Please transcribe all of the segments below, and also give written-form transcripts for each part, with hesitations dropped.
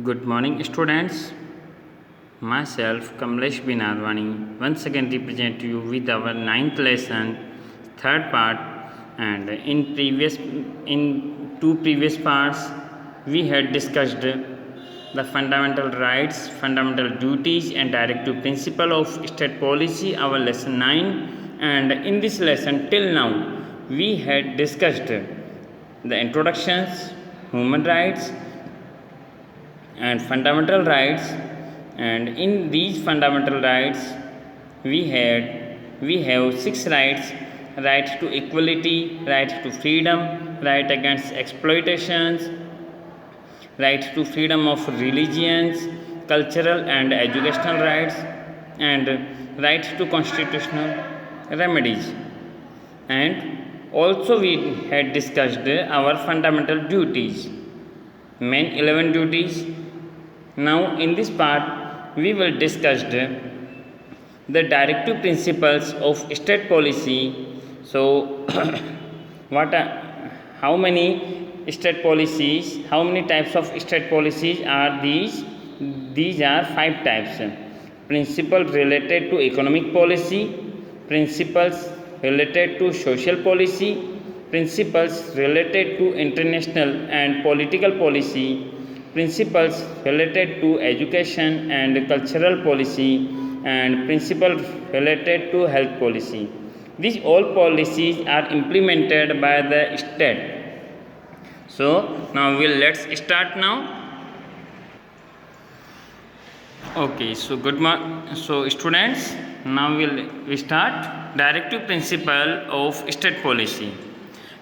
Good morning, students. Myself, Kamlesh Binadwani, once again represent you with our ninth lesson, third part. And in two previous parts, we had discussed the fundamental rights, fundamental duties, and directive principle of state policy. Our lesson 9, and in this lesson till now, we had discussed the introductions, human rights, and fundamental rights. And in these fundamental rights we have 6 rights: right to equality, right to freedom, right against exploitations, right to freedom of religions, cultural and educational rights, and right to constitutional remedies. And also we had discussed our fundamental duties, main 11 duties. Now in this part we will discuss the directive principles of state policy. So how many state policies, how many types of state policies are these? These are 5 types: principles related to economic policy, principles related to social policy, principles related to international and political policy, principles related to education and cultural policy, and principles related to health policy. These all policies are implemented by the state. So now let's start now. Okay, so so students, now we start directive principle of state policy.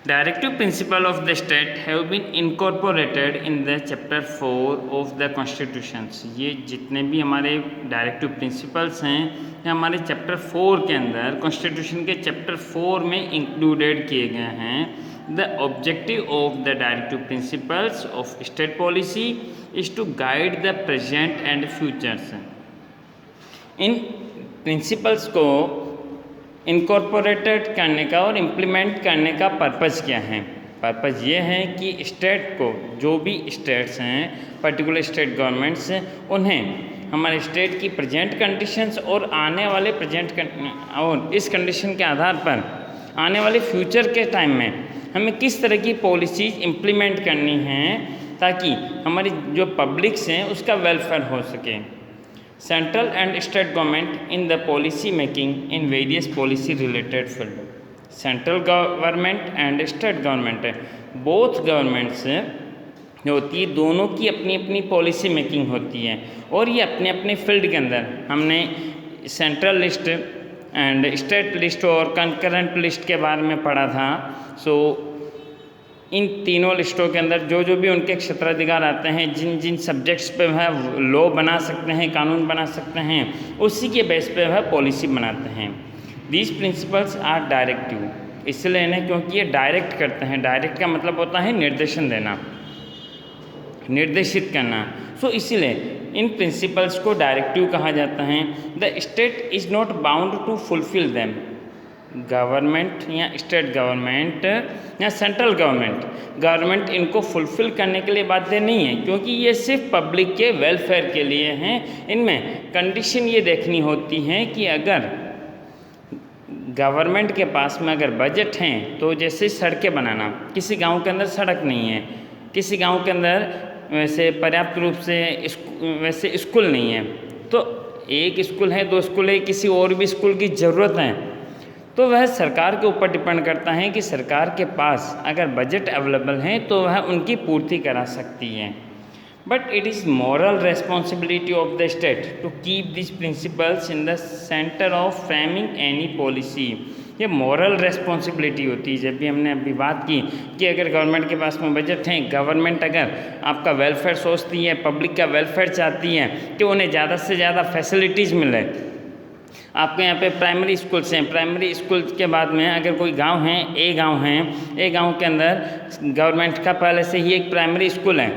Directive principle of the state have been incorporated in the chapter 4 of the constitutions. ये जितने भी हमारे directive principles हैं ये हमारे chapter 4 के अंदर, constitution के चैप्टर 4 में इंक्लूडेड किए गए हैं. The objective of the directive principles of state policy is to guide the present and futures. इन प्रिंसिपल्स को इनकॉर्पोरेटेड करने का और इम्प्लीमेंट करने का पर्पज़ क्या है? पर्पज़ ये है कि स्टेट को, जो भी स्टेट्स हैं, पर्टिकुलर स्टेट गवर्नमेंट्स, उन्हें हमारे स्टेट की प्रेजेंट कंडीशंस और आने वाले और इस कंडीशन के आधार पर आने वाले फ्यूचर के टाइम में हमें किस तरह की पॉलिसीज़ इम्प्लीमेंट करनी हैं ताकि हमारी जो पब्लिक्स हैं उसका वेलफेयर हो सके. Central and state government in the policy making in various policy related field. Central government and state government, both governments जो होती है, दोनों की अपनी अपनी पॉलिसी मेकिंग होती है और ये अपने अपने फील्ड के अंदर, हमने central list and state list और कंकरेंट लिस्ट के बारे में पढ़ा था. सो इन तीनों लिस्टों के अंदर जो जो भी उनके क्षेत्राधिकार आते हैं, जिन जिन सब्जेक्ट्स पे वह लॉ बना सकते हैं, कानून बना सकते हैं, उसी के बेस पे वह पॉलिसी बनाते हैं. दीज प्रिंसिपल्स आर डायरेक्टिव, इसलिए इन्हें क्योंकि ये डायरेक्ट करते हैं. डायरेक्ट का मतलब होता है निर्देशन देना, निर्देशित करना. सो इसीलिए इन प्रिंसिपल्स को डायरेक्टिव कहा जाता है. The state is not bound to fulfil them. Government या स्टेट गवर्नमेंट या सेंट्रल गवर्नमेंट इनको फुलफ़िल करने के लिए बाध्य नहीं है, क्योंकि ये सिर्फ पब्लिक के वेलफेयर के लिए हैं. इनमें कंडीशन ये देखनी होती है कि अगर गवर्नमेंट के पास में अगर बजट हैं, तो जैसे सड़कें बनाना, किसी गांव के अंदर सड़क नहीं है, किसी गांव के अंदर वैसे पर्याप्त रूप से वैसे स्कूल नहीं है, तो एक स्कूल है, 2 स्कूल है, किसी और भी स्कूल की ज़रूरत है, तो वह सरकार के ऊपर डिपेंड करता है कि सरकार के पास अगर बजट अवेलेबल है तो वह उनकी पूर्ति करा सकती है. But it is moral responsibility of the state to keep this principles in the centre of framing any policy. ये मॉरल रेस्पॉन्सिबिलिटी होती है. जब भी हमने अभी बात की कि अगर गवर्नमेंट के पास में बजट है, गवर्नमेंट अगर आपका वेलफेयर सोचती है, पब्लिक का वेलफेयर चाहती है कि उन्हें ज़्यादा से ज़्यादा फैसिलिटीज़ मिले. आपके यहाँ पे प्राइमरी स्कूल्स हैं, प्राइमरी स्कूल के बाद में अगर कोई गांव है, ए गांव के अंदर गवर्नमेंट का पहले से ही एक प्राइमरी स्कूल है.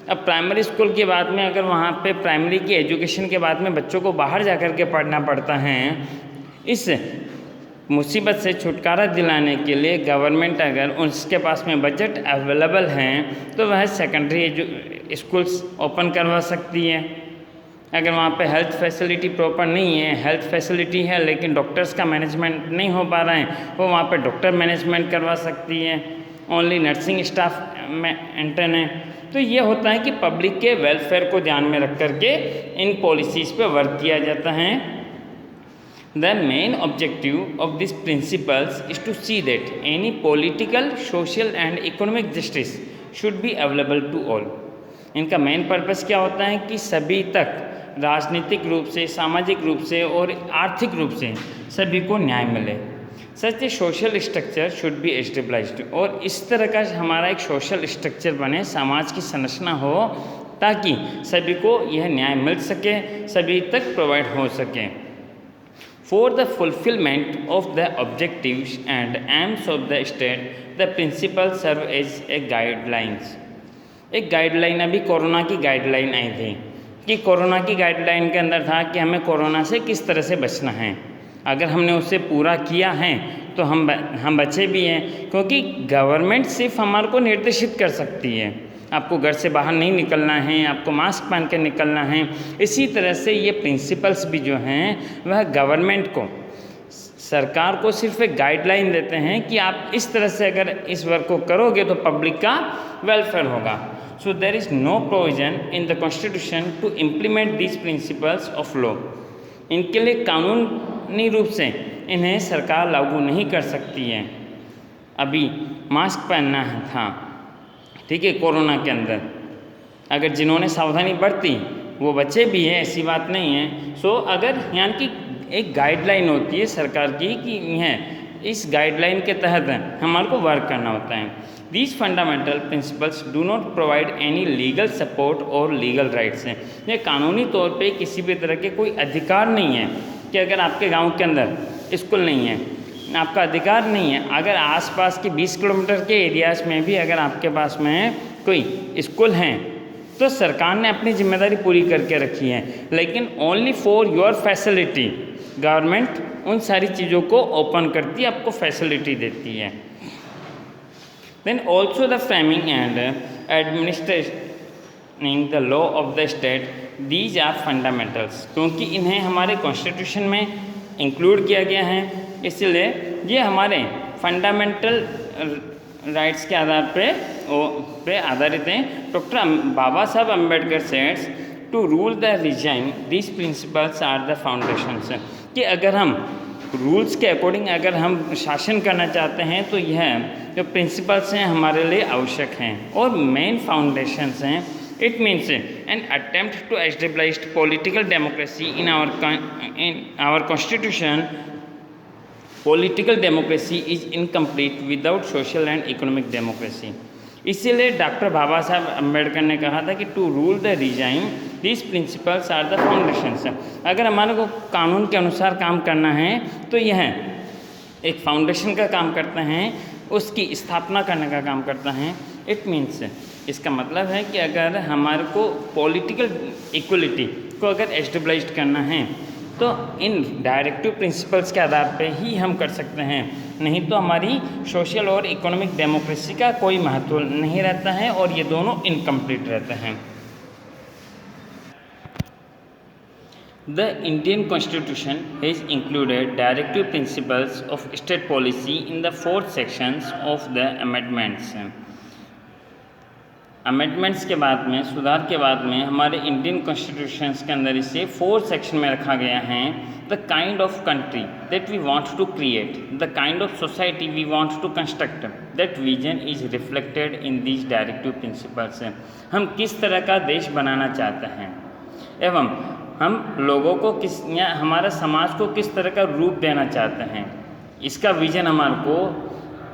अब प्राइमरी स्कूल के बाद में अगर वहाँ पे प्राइमरी की एजुकेशन के बाद में बच्चों को बाहर जा कर के पढ़ना पड़ता है, इस मुसीबत से छुटकारा दिलाने के लिए गवर्नमेंट अगर उसके पास में बजट अवेलेबल हैं तो वह सेकेंडरी स्कूल्स ओपन करवा सकती है। अगर वहाँ पे हेल्थ फैसिलिटी प्रॉपर नहीं है, हेल्थ फैसिलिटी है लेकिन डॉक्टर्स का मैनेजमेंट नहीं हो पा रहा है, वो वहाँ पे डॉक्टर मैनेजमेंट करवा सकती है। ओनली नर्सिंग स्टाफ मेंटेन है। तो ये होता है कि पब्लिक के वेलफेयर को ध्यान में रख करके इन पॉलिसीज़ पे वर्क किया जाता है। The main objective of these principles is to see that any political, social and economic justice should be available to all. इनका मेन पर्पस क्या होता है कि सभी तक राजनीतिक रूप से, सामाजिक रूप से और आर्थिक रूप से सभी को न्याय मिले। Such a social structure should be established, और इस तरह का हमारा एक सोशल स्ट्रक्चर बने, समाज की संरचना हो ताकि सभी को यह न्याय मिल सके, सभी तक प्रोवाइड हो सके। For the fulfillment of the objectives and aims of the state, the principles serve as a guidelines. एक गाइडलाइन, अभी कोरोना की गाइडलाइन आई थी कि कोरोना की गाइडलाइन के अंदर था कि हमें कोरोना से किस तरह से बचना है। अगर हमने उसे पूरा किया है तो हम बचे भी हैं, क्योंकि गवर्नमेंट सिर्फ हमारे को निर्देशित कर सकती है। आपको घर से बाहर नहीं निकलना है, आपको मास्क पहन के निकलना है। इसी तरह से ये प्रिंसिपल्स भी जो हैं वह गवर्नमेंट को, सरकार को सिर्फ एक गाइडलाइन देते हैं कि आप इस तरह से अगर इस वर्क को करोगे तो पब्लिक का वेलफेयर होगा। So there is no provision in the constitution to implement these principles of law. इनके लिए कानूनी रूप से इन्हें सरकार लागू नहीं कर सकती है। अभी मास्क पहनना था, ठीक है, कोरोना के अंदर अगर जिन्होंने सावधानी बरती वो बचे भी हैं, ऐसी बात नहीं है। सो अगर यहाँ की एक गाइडलाइन होती है सरकार की कि यह इस गाइडलाइन के तहत हमारे को वर्क करना होता है। These fundamental principles do not provide any legal support और लीगल राइट्स हैं। ये कानूनी तौर पे किसी भी तरह के कोई अधिकार नहीं है कि अगर आपके गांव के अंदर स्कूल नहीं है, आपका अधिकार नहीं है। अगर आसपास के 20 किलोमीटर के एरियाज़ में भी अगर आपके पास में कोई स्कूल हैं तो सरकार ने अपनी जिम्मेदारी पूरी करके रखी है, लेकिन only for your facility government उन सारी चीज़ों को ओपन करती है, आपको फैसिलिटी देती है। Then also the framing and administrating the law of the state, these are fundamentals, क्योंकि इन्हें हमारे कॉन्स्टिट्यूशन में इंक्लूड किया गया है, इसलिए ये हमारे फंडामेंटल राइट्स के आधार पे आधारित हैं। डॉक्टर बाबा साहब अम्बेडकर सेड्स to rule the resign these principles are the foundations, कि अगर हम रूल्स के अकॉर्डिंग अगर हम शासन करना चाहते हैं तो यह जो प्रिंसिपल्स हैं हमारे लिए आवश्यक हैं और मेन फाउंडेशंस हैं। It means an attempt to establish political democracy in our constitution. Political democracy is incomplete without social and economic democracy. इसीलिए डॉक्टर बाबा साहब अम्बेडकर ने कहा था कि to rule the resign these principles are the foundations. अगर हमारे को कानून के अनुसार काम करना है तो यह एक फाउंडेशन का काम करते हैं, उसकी स्थापना करने का काम करता है। इट मीन्स, इसका मतलब है कि अगर हमारे को पॉलिटिकल इक्वलिटी को अगर एस्टेब्लिश करना है तो इन डायरेक्टिव प्रिंसिपल्स के आधार पे ही हम कर सकते हैं, नहीं तो हमारी सोशल और इकोनॉमिक डेमोक्रेसी का कोई महत्व नहीं रहता है और ये दोनों इनकम्प्लीट रहते हैं। The Indian Constitution has included directive principles of state policy in the 4 sections of the amendments. Amendments के बाद में, सुधार के बाद में हमारे इंडियन कॉन्स्टिट्यूशंस के अंदर इसे 4 सेक्शन में रखा गया है। The kind of country that we want to create, the kind of society we want to construct, that vision is reflected in these directive principles. हम किस तरह का देश बनाना चाहते हैं एवं हम लोगों को किस या हमारे समाज को किस तरह का रूप देना चाहते हैं, इसका विजन हमारे को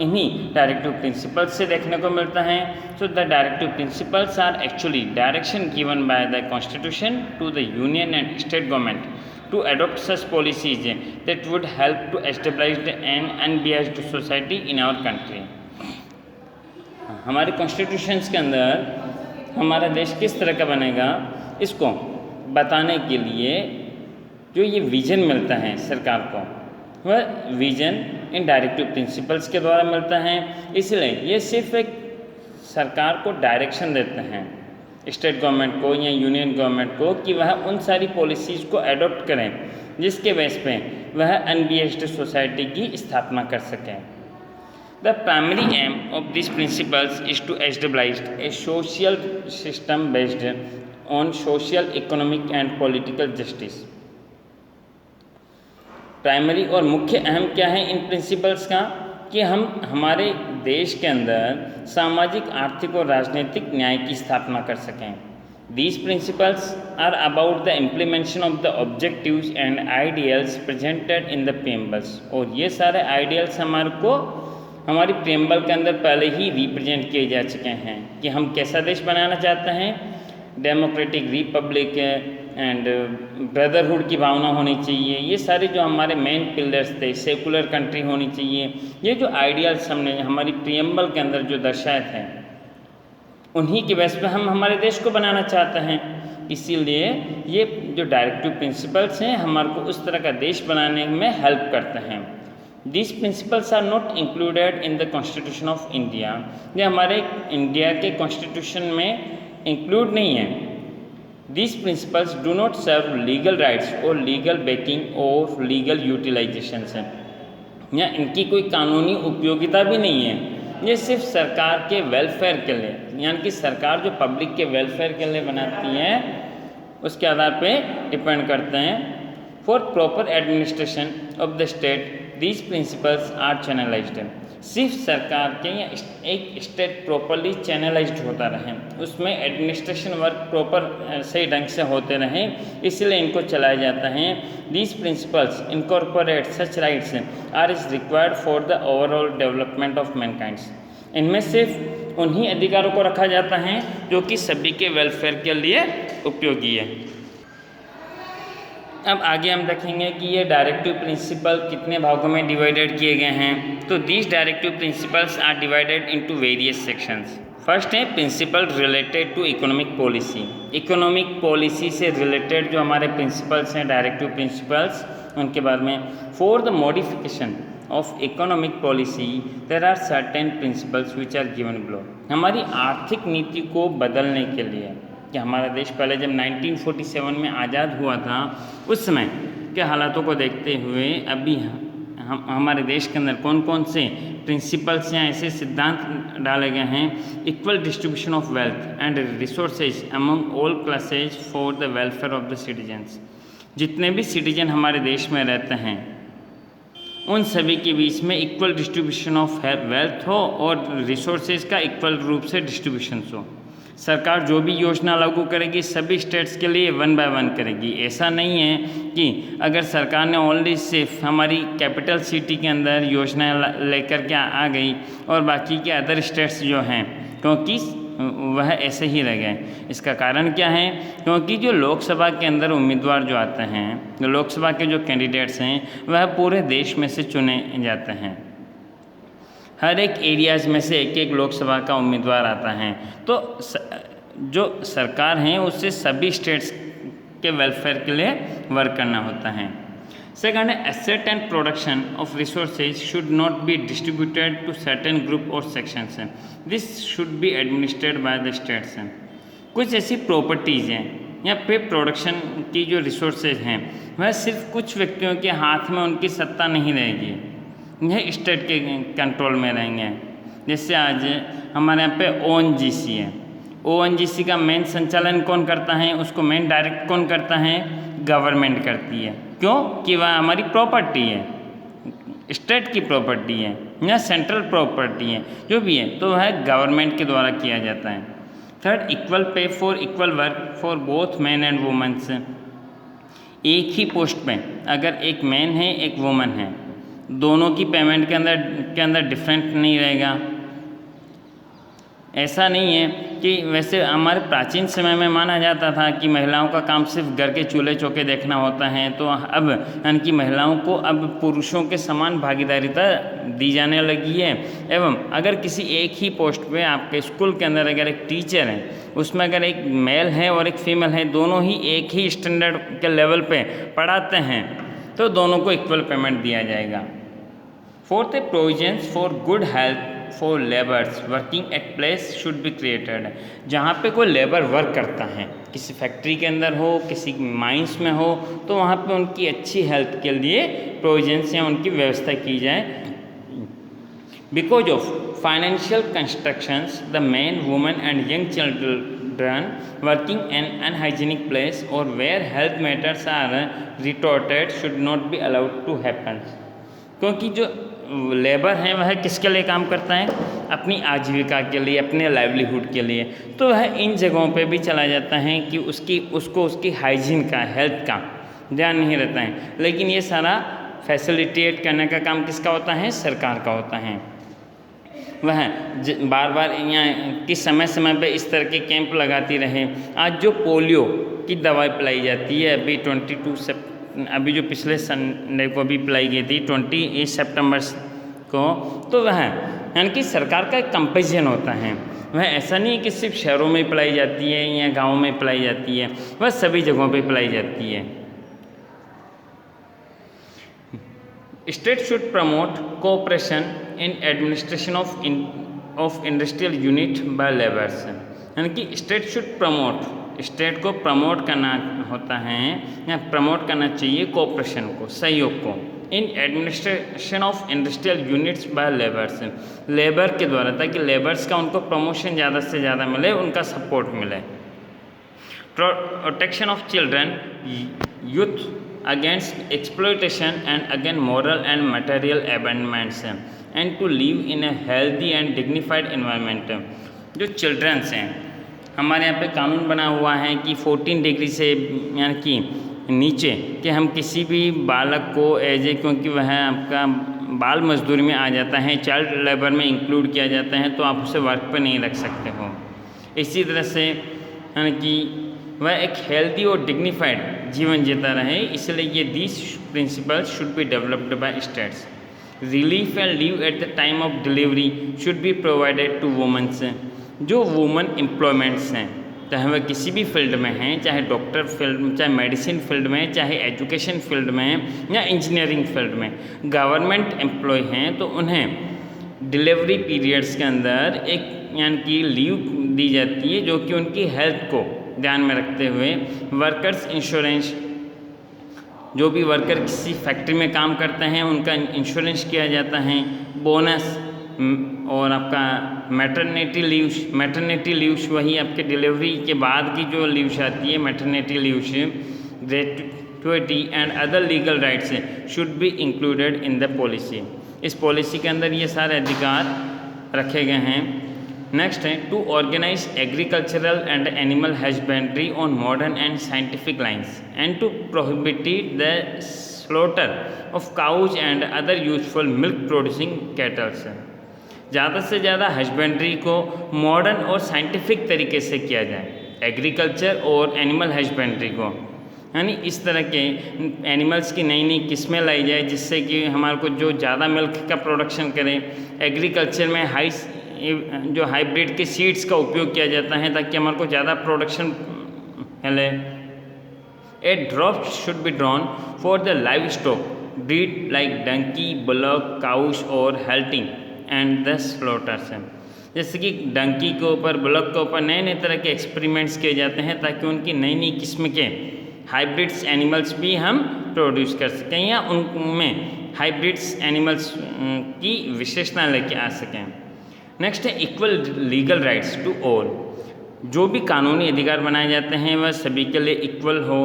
इन्हीं डायरेक्टिव प्रिंसिपल्स से देखने को मिलता है। So the directive principles are actually direction given by the constitution to the union and state government to adopt such policies that would help to establish an unbiased society in our country. हमारे constitutions के अंदर हमारा देश किस तरह का बनेगा, इसको बताने के लिए जो ये विजन मिलता है सरकार को, वह विजन इन डायरेक्टिव प्रिंसिपल्स के द्वारा मिलता है। इसलिए ये सिर्फ एक सरकार को डायरेक्शन देते हैं, स्टेट गवर्नमेंट को या यूनियन गवर्नमेंट को, कि वह उन सारी पॉलिसीज़ को एडॉप्ट करें जिसके बेस पे वह अनबियस्ड सोसाइटी की स्थापना कर सकें। The primary aim of this principles is to establish a social system based on social, economic and political justice. Primary और मुख्य अहम क्या है इन प्रिंसिपल्स का, कि हम हमारे देश के अंदर सामाजिक, आर्थिक और राजनीतिक न्याय की स्थापना कर सकें। These principles are about the implementation of the objectives and ideals presented in the preambles। और ये सारे आइडियल्स हमारी प्रेम्बल के अंदर पहले ही रिप्रेजेंट किए जा चुके हैं कि हम कैसा देश बनाना चाहते हैं। डेमोक्रेटिक, रिपब्लिक एंड ब्रदरहुड की भावना होनी चाहिए। ये सारे जो हमारे मेन पिलर्स थे, सेकुलर कंट्री होनी चाहिए, ये जो आइडियल्स हमने हमारी प्रियम्बल के अंदर जो दर्शाए थे, उन्हीं के बेस पे हम हमारे देश को बनाना चाहते हैं। इसीलिए ये जो डायरेक्टिव प्रिंसिपल्स हैं हमारे को उस तरह का देश बनाने में हेल्प करते हैं। These principles are not included in the Constitution of India। ये हमारे इंडिया के कॉन्स्टिट्यूशन में इंक्लूड नहीं है। These principles do not serve legal rights or legal backing or legal utilizations हैं, या इनकी कोई कानूनी उपयोगिता भी नहीं है। ये सिर्फ सरकार के वेलफेयर के लिए, यानी कि सरकार जो पब्लिक के वेलफेयर के लिए बनाती है उसके आधार पे डिपेंड करते हैं। For proper administration of the state these principles are channelised. सिर्फ सरकार के या एक स्टेट प्रॉपरली चैनलाइज्ड होता रहे, उसमें एडमिनिस्ट्रेशन वर्क प्रॉपर सही ढंग से होते रहें, इसलिए इनको चलाया जाता है। These principles incorporate such rights are is required for the overall development of mankinds. इनमें सिर्फ उन्हीं अधिकारों को रखा जाता है जो कि सभी के वेलफेयर के लिए उपयोगी है। अब आगे हम देखेंगे कि ये डायरेक्टिव प्रिंसिपल कितने भागों में डिवाइडेड किए गए हैं। तो these directive principles are divided into various sections. First है principle related to economic policy. Economic policy से रिलेटेड जो हमारे प्रिंसिपल्स हैं डायरेक्टिव प्रिंसिपल्स, उनके बाद में for the modification of economic policy there are certain principles which are given below. हमारी आर्थिक नीति को बदलने के लिए, कि हमारा देश पहले जब 1947 में आज़ाद हुआ था उस समय के हालातों को देखते हुए अभी हम हमारे देश के अंदर कौन कौन से प्रिंसिपल्स या ऐसे सिद्धांत डाले गए हैं। Equal distribution of wealth and resources among all classes for the welfare of the citizens. जितने भी सिटीजन हमारे देश में रहते हैं उन सभी के बीच में इक्वल डिस्ट्रीब्यूशन ऑफ वेल्थ हो और रिसोर्सेज का इक्वल रूप से डिस्ट्रीब्यूशन हो। सरकार जो भी योजना लागू करेगी सभी स्टेट्स के लिए 1 by 1 करेगी। ऐसा नहीं है कि अगर सरकार ने ओनली सिर्फ हमारी कैपिटल सिटी के अंदर योजना लेकर के आ गई और बाकी के अदर स्टेट्स जो हैं क्योंकि वह ऐसे ही रह गए। इसका कारण क्या है, क्योंकि जो लोकसभा के अंदर उम्मीदवार जो आते हैं, जो लोकसभा के जो कैंडिडेट्स हैं वह पूरे देश में से चुने जाते हैं। हर एक एरियाज़ में से एक एक लोकसभा का उम्मीदवार आता है। तो जो सरकार है उससे सभी स्टेट्स के वेलफेयर के लिए वर्क करना होता है। सेकंड है asset and production of resources should not be distributed to certain group और सेक्शंस हैं। This should be administered by the states हैं। कुछ ऐसी प्रॉपर्टीज़ हैं या फिर प्रोडक्शन की जो रिसोर्सेज हैं वह सिर्फ कुछ व्यक्तियों के हाथ में उनकी सत्ता नहीं रहेगी, यह स्टेट के कंट्रोल में रहेंगे। जैसे आज हमारे यहाँ पे ONGC है, ONGC का मेन संचालन कौन करता है, उसको मेन डायरेक्ट कौन करता है, गवर्नमेंट करती है। क्यों कि वह हमारी प्रॉपर्टी है, स्टेट की प्रॉपर्टी है या सेंट्रल प्रॉपर्टी है, जो भी है तो वह गवर्नमेंट के द्वारा किया जाता है। Third equal pay for equal work for both man and womens. एक ही पोस्ट पे अगर एक मैन है एक वुमन है, दोनों की पेमेंट के अंदर डिफरेंट नहीं रहेगा। ऐसा नहीं है कि वैसे हमारे प्राचीन समय में माना जाता था कि महिलाओं का काम सिर्फ घर के चूल्हे चौके देखना होता है, तो अब यानी कि महिलाओं को अब पुरुषों के समान भागीदारिता दी जाने लगी है। एवं अगर किसी एक ही पोस्ट पे आपके स्कूल के अंदर अगर एक टीचर है उसमें अगर एक मेल है और एक फीमेल है, दोनों ही एक ही स्टैंडर्ड के लेवल पे पढ़ाते हैं तो दोनों को इक्वल पेमेंट दिया जाएगा। फोर्थ है provisions for good health for labours working at place should be created. जहाँ पे कोई लेबर वर्क करता है, किसी फैक्ट्री के अंदर हो, किसी माइंस में हो, तो वहाँ पे उनकी अच्छी हेल्थ के लिए प्रोविजंस या उनकी व्यवस्था की जाए। Because of financial constructions the man women and young children working in unhygienic place और where health matters are retorted should not be allowed to happen. क्योंकि जो लेबर है वह किसके लिए काम करता है? अपनी आजीविका के लिए, अपने लाइवलीहुड के लिए। तो वह इन जगहों पे भी चला जाता है कि उसको उसकी हाइजीन का, हेल्थ का ध्यान नहीं रहता है। लेकिन ये सारा फैसिलिटेट करने का काम किसका होता है? सरकार का होता है। वह बार बार यहाँ किस समय समय पे इस तरह के कैंप लगाती रहे। आज जो पोलियो की दवाई पिलाई जाती है, अभी जो पिछले संडे को भी पिलाई गई थी 28 सितंबर को, तो वह यानी कि सरकार का एक कंपेशन होता है। वह ऐसा नहीं है कि सिर्फ शहरों में पिलाई जाती है या गाँव में पिलाई जाती है, वह सभी जगहों पे पिलाई जाती है। State should promote cooperation in administration of industrial unit by labours. यानी कि स्टेट शुड प्रमोट, स्टेट को प्रमोट करना होता है या प्रमोट करना चाहिए कोऑपरेशन को, सहयोग को, in administration of industrial units by labours, labour के द्वारा, ताकि लेबर्स का उनको प्रमोशन ज़्यादा से ज़्यादा मिले, उनका सपोर्ट मिले। Protection of children youth against exploitation and against moral and material abandonments and to live in a healthy and dignified environment. जो चिल्ड्रंस हैं, हमारे यहाँ पे कानून बना हुआ है कि 14 डिग्री से यानी कि नीचे कि हम किसी भी बालक को क्योंकि वह आपका बाल मजदूरी में आ जाता है, चाइल्ड लेबर में इंक्लूड किया जाता है, तो आप उसे वर्क पे नहीं रख सकते हो। इसी तरह से यानी कि वह एक हेल्दी और डिग्निफाइड जीवन जीता रहे, इसलिए ये these principles should be developed by states. Relief and leave at the time of delivery should be provided to womens. जो वुमेन एम्प्लॉयमेंट्स हैं, चाहे वह किसी भी फील्ड में हैं, चाहे डॉक्टर फील्ड में, चाहे मेडिसिन फील्ड में, चाहे एजुकेशन फील्ड में या इंजीनियरिंग फील्ड में, गवर्नमेंट एम्प्लॉय हैं, तो उन्हें डिलीवरी पीरियड्स के अंदर एक यानी कि लीव दी जाती है, जो कि उनकी हेल्थ को ध्यान में रखते हुए वर्कर्स इंश्योरेंस, जो भी वर्कर किसी फैक्ट्री में काम करते हैं उनका इंश्योरेंस किया जाता है। बोनस और आपका मैटरनिटी लीव्स वही आपके डिलीवरी के बाद की जो लीव्स आती है, maternity leaves, gratuity and other legal rights should be included in the policy. इस पॉलिसी के अंदर ये सारे अधिकार रखे गए हैं। नेक्स्ट है to organise agricultural and animal husbandry on modern and scientific lines and to prohibit the slaughter of cows and other useful milk producing cattles. ज़्यादा से ज़्यादा हस्बेंड्री को मॉडर्न और साइंटिफिक तरीके से किया जाए, एग्रीकल्चर और एनिमल हस्बेंड्री को, यानी इस तरह के एनिमल्स की नई नई किस्में लाई जाए जिससे कि हमारे को जो ज़्यादा मिल्क का प्रोडक्शन करें। एग्रीकल्चर में जो हाइब्रिड के सीड्स का उपयोग किया जाता है ताकि हमारे को ज़्यादा प्रोडक्शन मिले। A drop should be drawn for the livestock breed like donkey, bullock, cows और हेल्टिंग एंड द स्लॉटर्स। जैसे कि डंकी के ऊपर, बुलक के ऊपर नए नए तरह के एक्सपेरिमेंट्स किए जाते हैं ताकि उनकी नई नई किस्म के हाइब्रिड्स एनिमल्स भी हम प्रोड्यूस कर सकें या उनमें हाइब्रिड्स एनिमल्स की विशेषता लेके आ सकें। नेक्स्ट है equal legal rights to all. जो भी कानूनी अधिकार बनाए जाते हैं वह सभी के लिए इक्वल हो।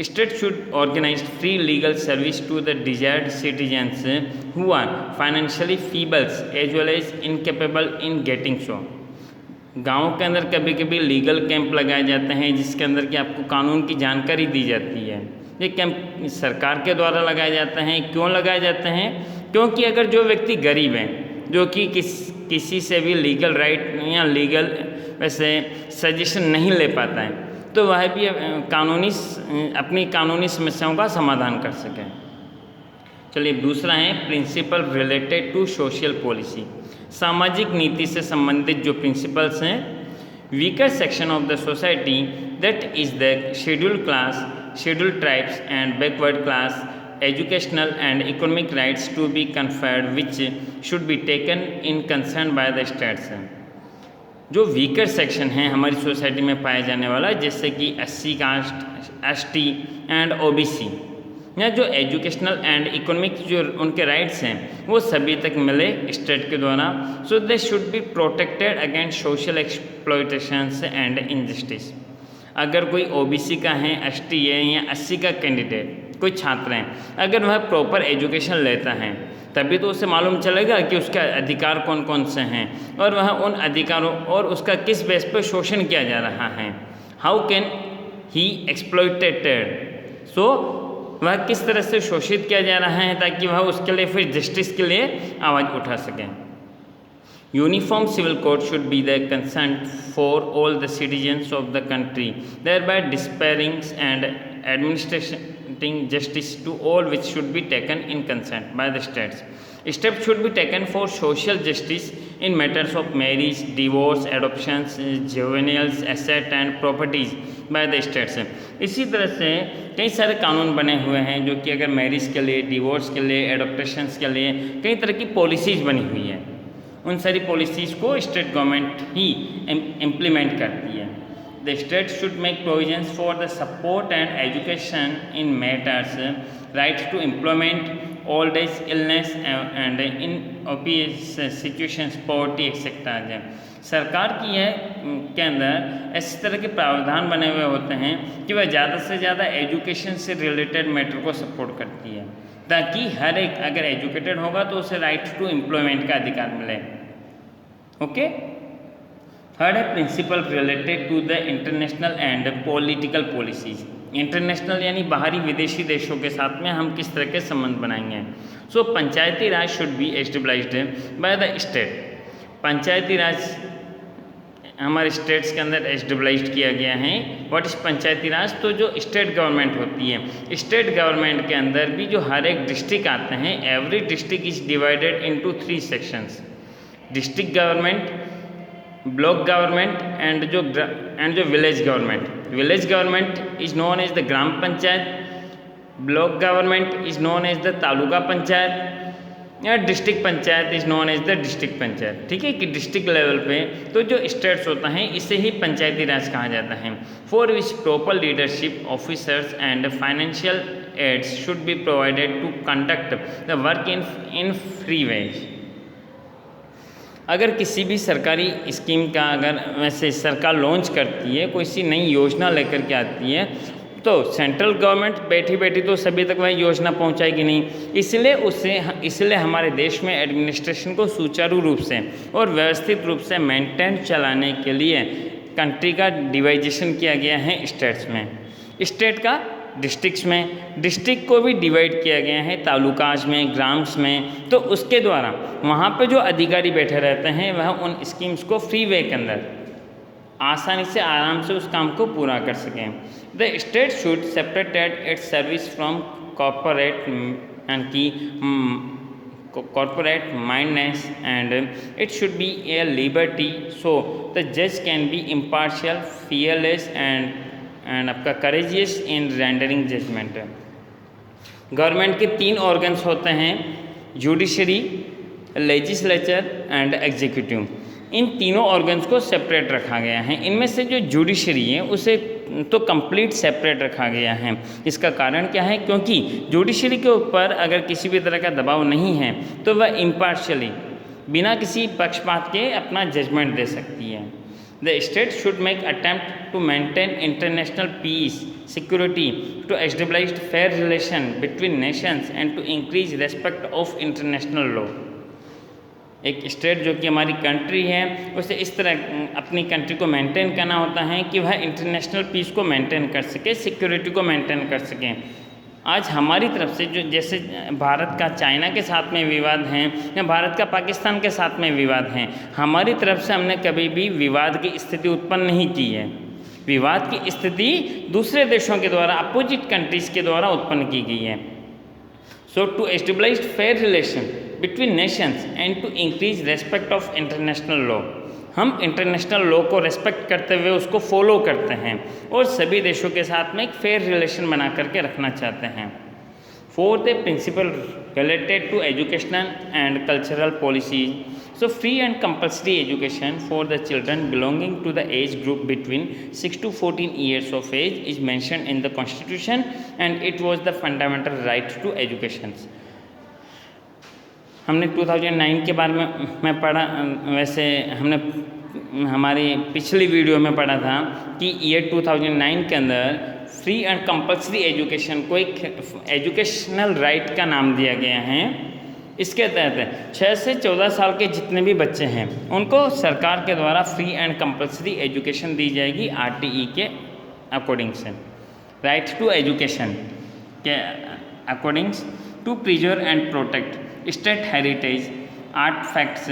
State should organise free legal service to the desired citizens who are financially feebles as well as incapable in getting show. गाँव के अंदर कभी कभी लीगल कैंप लगाए जाते हैं जिसके अंदर कि आपको कानून की जानकारी दी जाती है। ये कैंप सरकार के द्वारा लगाए जाते हैं। क्यों लगाए जाते हैं? क्योंकि अगर जो व्यक्ति गरीब हैं, जो कि किसी से भी लीगल राइट या लीगल वैसे सजेशन नहीं ले पाता है, तो वह भी अपनी कानूनी समस्याओं का समाधान कर सके। चलिए दूसरा है principle related to social policy. सामाजिक नीति से संबंधित जो प्रिंसिपल्स हैं, weaker section of the society that is the scheduled class, scheduled tribes and backward class educational and economic rights to be conferred which should be taken in concern by the states। जो weaker section हैं हमारी society में पाया जाने वाला, जैसे कि SC caste, ST and OBC, या जो एजुकेशनल एंड इकोनॉमिक जो उनके राइट्स हैं वो सभी तक मिले स्टेट के द्वारा। So they should be protected against social exploitations and injustice. अगर कोई OBC का है, ST है या SC का कैंडिडेट कोई छात्र हैं, अगर वह प्रॉपर एजुकेशन लेता है तभी तो उसे मालूम चलेगा कि उसका अधिकार कौन कौन से हैं और वह उन अधिकारों और उसका किस बेस पर शोषण किया जा रहा है। हाउ कैन ही एक्सप्लॉयटेड, सो वह किस तरह से शोषित किया जा रहा है ताकि वह उसके लिए फिर जस्टिस के लिए आवाज़ उठा सकें। Uniform civil code should be the concern for all the citizens of the country thereby despairing and administrating justice to all which should be taken in consent by the states. Steps should be taken for social justice in matters of marriage, divorce, adoptions, juveniles, asset and properties by the states। इसी तरह से कई सारे कानून बने हुए हैं जो कि अगर मैरिज के लिए, डिवोर्स के लिए, एडॉप्टेशंस के लिए कई तरह की पॉलिसीज़ बनी हुई है, उन सारी पॉलिसीज़ को स्टेट गवर्नमेंट ही इम्प्लीमेंट करती है। The state should make provisions for the support and education in matters right to employment, old age, illness and in obvious situations poverty etc। सरकार की के अंदर इस तरह के प्रावधान बने हुए होते हैं कि वह ज़्यादा से ज़्यादा एजुकेशन से रिलेटेड मैटर को सपोर्ट करती है ताकि हर एक अगर एजुकेटेड होगा तो उसे राइट टू एम्प्लॉयमेंट का अधिकार मिले। ओके। थर्ड है principle related to the international and political policies. International यानी बाहरी विदेशी देशों के साथ में हम किस तरह के संबंध बनाएंगे। So panchayati raj should be established by the state. Panchayati raj हमारे स्टेट्स के अंदर एस्टेब्लिश्ड किया गया है। व्हाट इज पंचायती राज, तो जो स्टेट गवर्नमेंट होती है, स्टेट गवर्नमेंट के अंदर भी जो हर एक डिस्ट्रिक्ट आते हैं, every district is divided into 3 sections. District government, block government and जो village government. Village government is known as the gram panchayat, block government is known as the taluka panchayat या district panchayat is known as the district panchayat. ठीक है कि district level पे तो जो states होता है इसे ही पंचायती राज कहा जाता है। For which proper leadership officers and financial aids should be provided to conduct the work in free ways. अगर किसी भी सरकारी स्कीम का अगर वैसे सरकार लॉन्च करती है, कोई सी नई योजना लेकर के आती है, तो सेंट्रल गवर्नमेंट बैठी बैठी तो सभी तक वह योजना पहुंचाएगी नहीं, इसलिए हमारे देश में एडमिनिस्ट्रेशन को सुचारू रूप से और व्यवस्थित रूप से मेंटेन चलाने के लिए कंट्री का डिवाइजेशन किया गया है स्टेट्स में। स्टेट का डिस्ट्रिक्ट्स में, डिस्ट्रिक्ट को भी डिवाइड किया गया है तालुकाज में, ग्राम्स में। तो उसके द्वारा वहाँ पे जो अधिकारी बैठे रहते हैं वह उन स्कीम्स को फ्री वे के अंदर आसानी से आराम से उस काम को पूरा कर सकें। The state should separated it's service from corporate and की corporate mindedness and it should be a liberty so the judge can be impartial, fearless and आपका courageous in rendering judgment। Government के 3 ऑर्गन्स होते हैं, judiciary, legislature and executive. इन तीनों organs को separate रखा गया है। इनमें से जो जुडिशरी है उसे तो कंप्लीट सेपरेट रखा गया है। इसका कारण क्या है, क्योंकि जुडिशरी के ऊपर अगर किसी भी तरह का दबाव नहीं है तो वह इम्पार्शियली बिना किसी पक्षपात के अपना जजमेंट दे सकती है। The state should make attempt to maintain international peace, security, to establish fair relation between nations and to increase respect of international law. एक स्टेट जो कि हमारी कंट्री है उसे इस तरह अपनी कंट्री को मेंटेन करना होता है कि वह इंटरनेशनल पीस को मेंटेन कर सके, सिक्योरिटी को मेंटेन कर सकें। आज हमारी तरफ से जो जैसे भारत का चाइना के साथ में विवाद हैं या भारत का पाकिस्तान के साथ में विवाद हैं, हमारी तरफ से हमने कभी भी विवाद की स्थिति उत्पन्न नहीं की है। विवाद की स्थिति दूसरे देशों के द्वारा, अपोजिट कंट्रीज़ के द्वारा उत्पन्न की गई है। So to establish fair relation between nations and to increase respect of international law. हम इंटरनेशनल लॉ को रेस्पेक्ट करते हुए उसको फॉलो करते हैं और सभी देशों के साथ में एक फेयर रिलेशन बना करके रखना चाहते हैं। Fourth, a principle related to educational and cultural policies. So free and compulsory education for the children belonging to the age group between 6 to 14 years of age is mentioned in the Constitution, and it was the fundamental right to education. हमने 2009 के बारे में पढ़ा, वैसे हमने हमारी पिछली video में पढ़ा था कि ईयर 2009 के अंदर फ्री एंड कंपल्सरी एजुकेशन को एक एजुकेशनल राइट का नाम दिया गया है। इसके तहत 6 से 14 साल के जितने भी बच्चे हैं उनको सरकार के द्वारा फ्री एंड कंपल्सरी एजुकेशन दी जाएगी RTE के अकॉर्डिंग से। राइट टू एजुकेशन के according to preserve and protect state heritage, artifacts,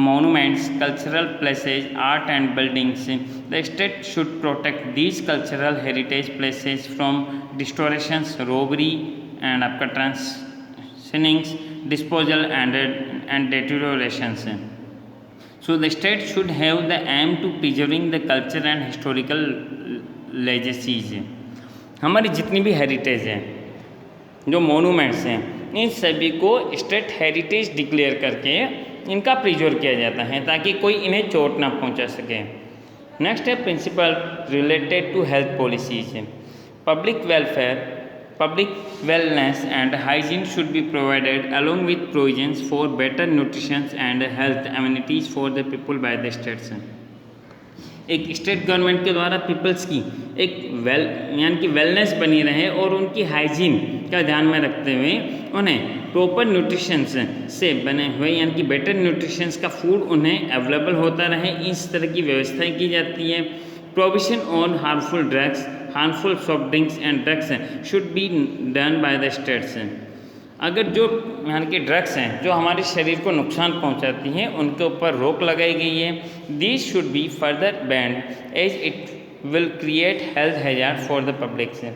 monuments, cultural places, art and buildings. The state should protect these cultural heritage places from distortions, robbery and आपका transcendings, disposal and deteriorations. So the state should have the aim to preserving the culture and historical legacies. हमारी जितनी भी heritage है, जो monuments हैं, इन सभी को state heritage declare करके इनका प्रिजर्व किया जाता है ताकि कोई इन्हें चोट ना पहुंचा सके। नेक्स्ट है principle related to health policies. Public welfare, public wellness and hygiene should be provided along with provisions for better nutrition and health amenities for the people by the states. एक स्टेट गवर्नमेंट के द्वारा peoples की एक यानी कि wellness बनी रहे और उनकी हाइजीन का ध्यान में रखते हुए उन्हें प्रॉपर न्यूट्रिशंस से बने हुए यानी कि बेटर न्यूट्रिशंस का फूड उन्हें अवेलेबल होता रहे, इस तरह की व्यवस्थाएं की जाती है। Provision on harmful drugs, harmful soft drinks and drugs should be done by the states. अगर जो यानी कि ड्रग्स हैं जो हमारे शरीर को नुकसान पहुंचाती हैं उनके ऊपर रोक लगाई गई है। This should be further banned as it will create health hazard for the public. से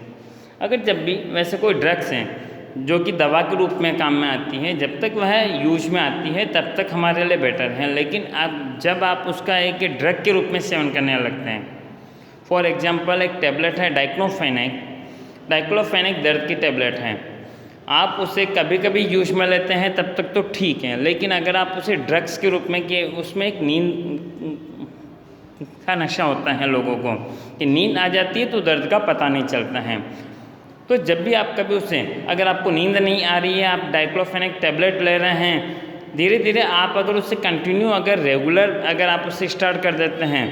अगर जब भी वैसे कोई ड्रग्स हैं जो कि दवा के रूप में काम में आती हैं, जब तक वह यूज में आती है तब तक हमारे लिए बेटर है, लेकिन जब आप उसका एक ड्रग के रूप में सेवन करने लगते हैं, फॉर एग्जाम्पल एक टेबलेट है डाइक्लोफेनेक, डाइक्लोफेनेक दर्द की टेबलेट है, आप उसे कभी कभी यूज में लेते हैं तब तक तो ठीक है, लेकिन अगर आप उसे ड्रग्स के रूप में कि उसमें एक नींद का नशा होता है लोगों को कि नींद आ जाती है तो दर्द का पता नहीं चलता है। तो जब भी आप कभी उसे अगर आपको नींद नहीं आ रही है, आप डाइक्लोफेनेक टेबलेट ले रहे हैं, धीरे धीरे आप अगर उससे कंटिन्यू अगर रेगुलर अगर आप उसे स्टार्ट कर देते हैं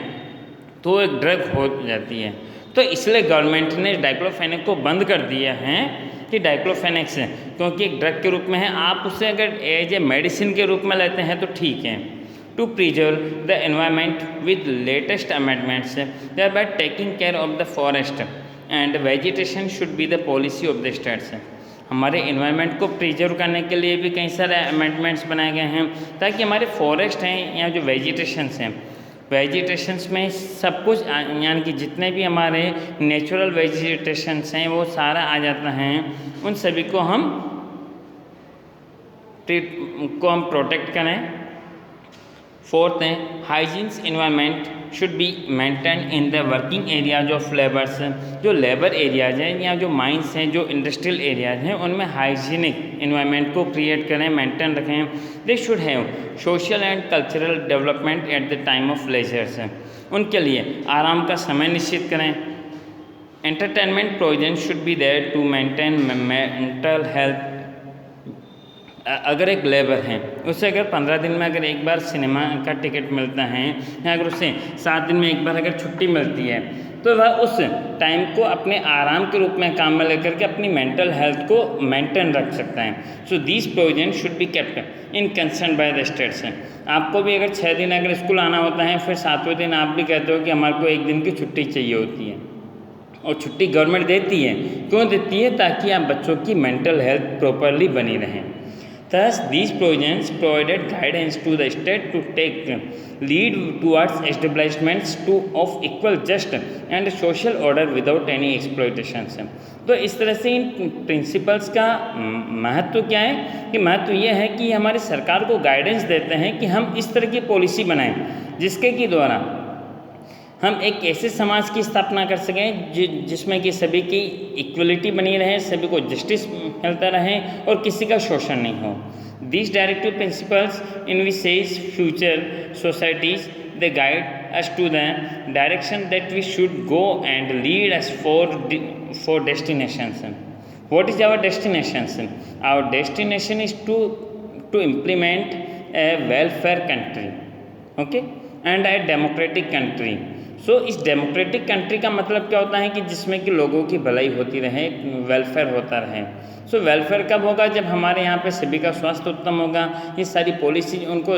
तो एक ड्रग हो जाती है। तो इसलिए गवर्नमेंट ने डाइक्लोफेनेक को बंद कर दिया है कि डाइक्लोफेनेक से, क्योंकि एक ड्रग के रूप में है, आप उसे अगर एज ए मेडिसिन के रूप में लेते हैं तो ठीक है। To preserve the environment with latest amendments thereby taking care of the forest and vegetation should be the policy of the states. हमारे एनवायरनमेंट को प्रिजर्व करने के लिए भी कई सारे अमेंडमेंट्स बनाए गए हैं ताकि हमारे फॉरेस्ट हैं या जो वेजिटेशंस हैं, वेजिटेशंस में सब कुछ यानी कि जितने भी हमारे नेचुरल वेजिटेशंस हैं वो सारा आ जाता है, उन सभी को हम प्रोटेक्ट करें। फोर्थ है hygienes environment should be maintain in the working areas of labours. जो लेबर एरियाज हैं या जो माइंस हैं, जो इंडस्ट्रियल एरियाज हैं, उनमें हाइजीनिक एनवायरनमेंट को क्रिएट करें, मेंटेन रखें। They should have social and cultural development at the time of leisures. उनके लिए आराम का समय निश्चित करें। Entertainment provision should be there to maintain mental health. अगर एक लेबर है उसे अगर 15 दिन में अगर एक बार सिनेमा का टिकट मिलता है या अगर उसे 7 दिन में एक बार अगर छुट्टी मिलती है तो वह उस टाइम को अपने आराम के रूप में काम में लेकर के अपनी मेंटल हेल्थ को मेंटेन रख सकता है। So this provision should be kept in concern bye the states. आपको भी अगर 6 दिन अगर स्कूल आना होता है, फिर 7वें दिन आप भी कहते हो कि हमारे को 1 दिन की छुट्टी चाहिए होती है, और छुट्टी गवर्नमेंट देती है। क्यों देती है? ताकि आप बच्चों की मेंटल हेल्थ प्रॉपरली बनी रहें। Thus, these provisions provided guidance to the state to take lead towards establishments of equal just and social order without any exploitations। तो इस तरह से इन प्रिंसिपल्स का महत्व क्या है कि महत्व यह है कि हमारी सरकार को गाइडेंस देते हैं कि हम इस तरह की पॉलिसी बनाएं जिसके की द्वारा हम एक ऐसे समाज की स्थापना कर सकें जिसमें कि सभी की इक्वलिटी बनी रहे, सभी को जस्टिस मिलता रहे और किसी का शोषण नहीं हो। These directive principles envisage future societies. They guide us to the direction that we should go and lead us for destinations. What is our destination? Our destination is to implement a welfare country, okay, and a democratic country. सो इस democratic country का मतलब क्या होता है कि जिसमें कि लोगों की भलाई होती रहे, वेलफेयर होता रहे। सो वेलफेयर कब होगा? जब हमारे यहाँ पे सभी का स्वास्थ्य उत्तम होगा, ये सारी पॉलिसी उनको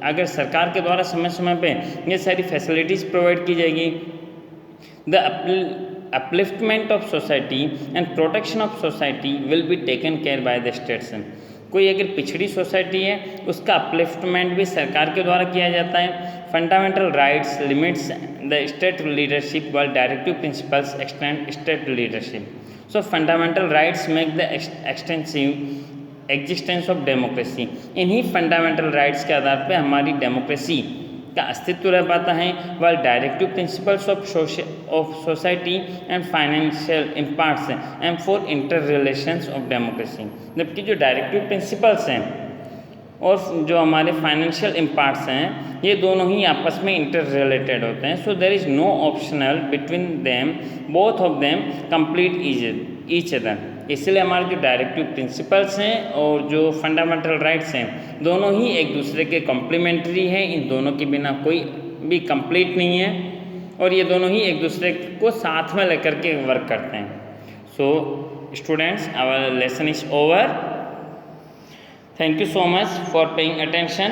अगर सरकार के द्वारा समय समय पे ये सारी फैसिलिटीज़ प्रोवाइड की जाएगी। The upliftment of society and protection of society will be taken care bye the states. कोई अगर पिछड़ी सोसाइटी है उसका अपलिफ्टमेंट भी सरकार के द्वारा किया जाता है। Fundamental rights limits the state leadership while directive principles extend state leadership. So fundamental rights make the extensive existence of democracy. इन्हीं फंडामेंटल राइट्स के आधार पर हमारी डेमोक्रेसी का अस्तित्व रह पाता है। While directive principles of society and financial imparts and for inter relations of democracy. जबकि जो डायरेक्टिव प्रिंसिपल्स हैं और जो हमारे फाइनेंशियल इम्पार्ट्स हैं ये दोनों ही आपस में इंटर रिलेटेड होते हैं। So there is no optional between them, both of them complete each other. इसलिए हमारे जो डायरेक्टिव प्रिंसिपल्स हैं और जो फंडामेंटल राइट्स हैं दोनों ही एक दूसरे के कॉम्प्लीमेंट्री हैं। इन दोनों के बिना कोई भी कंप्लीट नहीं है और ये दोनों ही एक दूसरे को साथ में लेकर के वर्क करते हैं। So students, our lesson is over. Thank you so much for paying attention.